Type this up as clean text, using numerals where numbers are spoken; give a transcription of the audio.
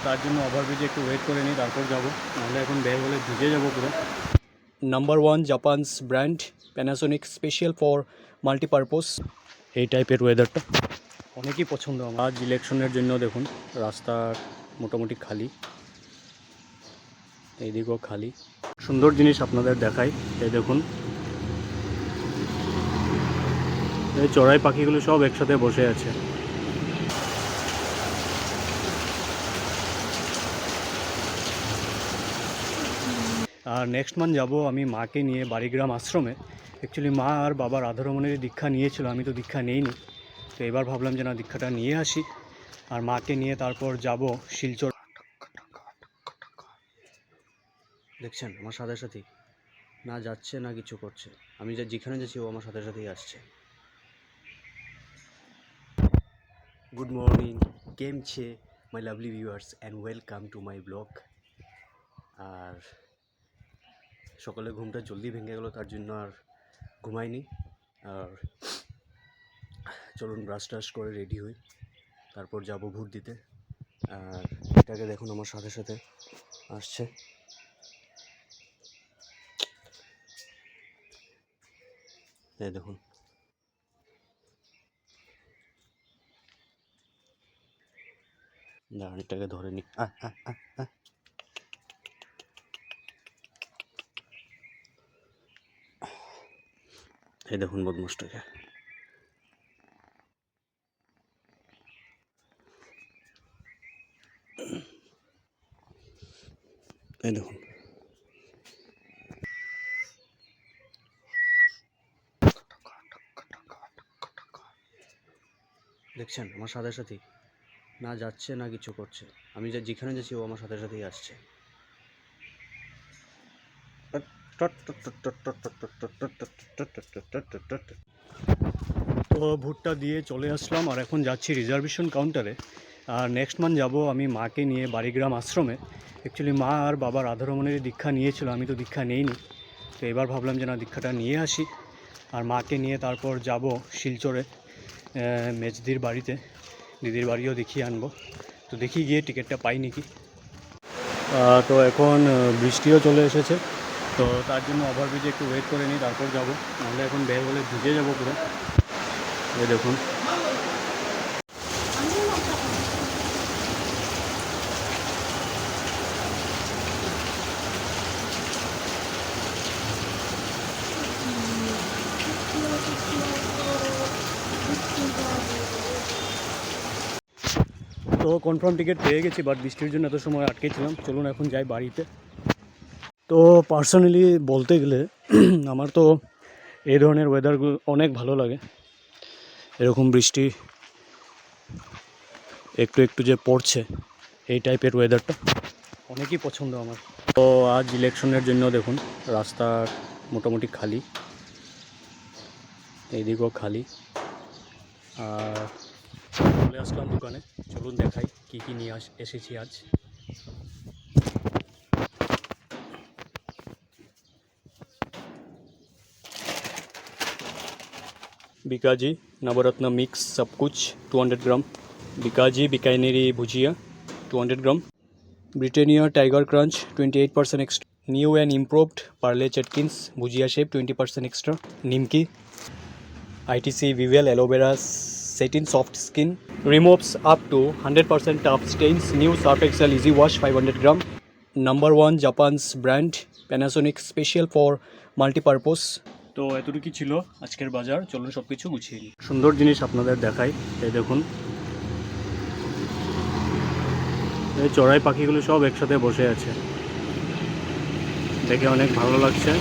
তার জন্য ওভারব্রিজে একটু ওয়েট করে নিই, তারপর যাব, নাহলে এখন বের হলে ভিজে যাব পুরো। Number 1 জাপানস brand Panasonic special for multipurpose, এই টাইপের ওয়েদারটা অনেকই পছন্দ আমার। আজ ইলেকশনের জন্য দেখুন রাস্তা মোটামুটি খালি, এইদিকেও খালি। সুন্দর জিনিস আপনাদের দেখাই, এই দেখুন এই চড়াই পাখিগুলো সব একসাথে বসে আছে। আর নেক্সট মান্থ যাব আমি মাকে নিয়ে বাড়িগ্রাম আশ্রমে। অ্যাকচুয়ালি মা আর বাবা রাধারমণের দীক্ষা নিয়েছিল, আমি তো দীক্ষা নেইনি, তো এবার ভাবলাম যে না, দীক্ষাটা নিয়ে আসি আর মাকে নিয়ে তারপর যাব শিলচর। দেখছেন আমার সাথে সাথেই না যাচ্ছে না কিছু করছে, আমি যেখানে যাচ্ছি ও আমার সাথে সাথেই আসছে। গুড মর্নিং, কেম ছে my lovely viewers and welcome to my blog. আর সকালে ঘুমটা জলদি ভেঙে গেল, তার জন্য আর ঘুমাইনি। আর চলুন ব্রাশ টাশ করে রেডি হই, তারপর যাব ভোট দিতে। আর এটাকে দেখুন আমার সাথে সাথে আসছে। এই দেখুন দাঁড়িটাকে ধরে নি। এই দেখুন বদমাসটাকে। এই দেখুন দেখছেন আমার সাথে সাথেই না যাচ্ছে না কিছু করছে, আমি যেখানে যাচ্ছি ও আমার সাথে সাথেই আসছে। তো ভোটটা দিয়ে চলে আসলাম আর এখন যাচ্ছি রিজার্ভেশন কাউন্টারে। আর নেক্সট মান্থ যাব আমি মাকে নিয়ে বাড়িগ্রাম আশ্রমে। অ্যাকচুয়ালি মা আর বাবা রাধারমণের দীক্ষা নিয়েছিল, আমি তো দীক্ষা নেইনি, তো এবার ভাবলাম যে না, দীক্ষাটা নিয়ে আসি আর মাকে নিয়ে তারপর যাব শিলচরে মেজদির বাড়িতে, দিদির বাড়িও দেখিয়ে আনবো। তো দেখি গিয়ে টিকিটটা পাই নাকি। তো এখন বৃষ্টিও চলে এসেছে, তো তার জন্য ওভারব্রিজে একটু ওয়েট করে নিই, তারপর যাব, নাহলে এখন বের হলে ভিজে যাব পুরো। এই দেখুন তো কনফার্ম টিকিট পেয়ে গেছি, বাট বৃষ্টির জন্য এত সময় আটকেছিলাম। চলুন এখন যাই বাড়িতে। তো পার্সোনালি বলতে গেলে আমার তো এই ধরনের ওয়েদারগুলো অনেক ভালো লাগে। এরকম বৃষ্টি একটু একটু যে পড়ছে, এই টাইপের ওয়েদারটা অনেকই পছন্দ আমার। তো আজ ইলেকশনের জন্য দেখুন রাস্তা মোটামুটি খালি, এইদিকেও খালি। আর চলে আসলাম দোকানে, চলুন দেখাই কী কী নিয়ে এসেছি আজ। बिकाजी नवरत्न मिक्स सब कुछ 200 gram, Bikaji Bikaneri bhujia 200 gram, Britannia tiger crunch 28% extra, new and improved Parle Chatkins bhujia shape 20% extra, nimki ITC Vivel aloe vera satin soft skin removes up to 100% tough stains, new Surf Excel easy wash 500 gram, number 1 Japan's brand Panasonic special for multipurpose. তো এতটুকুই ছিল আজকের বাজার, চলুন সব কিছু গুছিয়ে নিই। সুন্দর জিনিস আপনাদের দেখাই, এই দেখুন এই চড়াই পাখিগুলো সব একসাথে বসে আছে, দেখে অনেক ভালো লাগছে।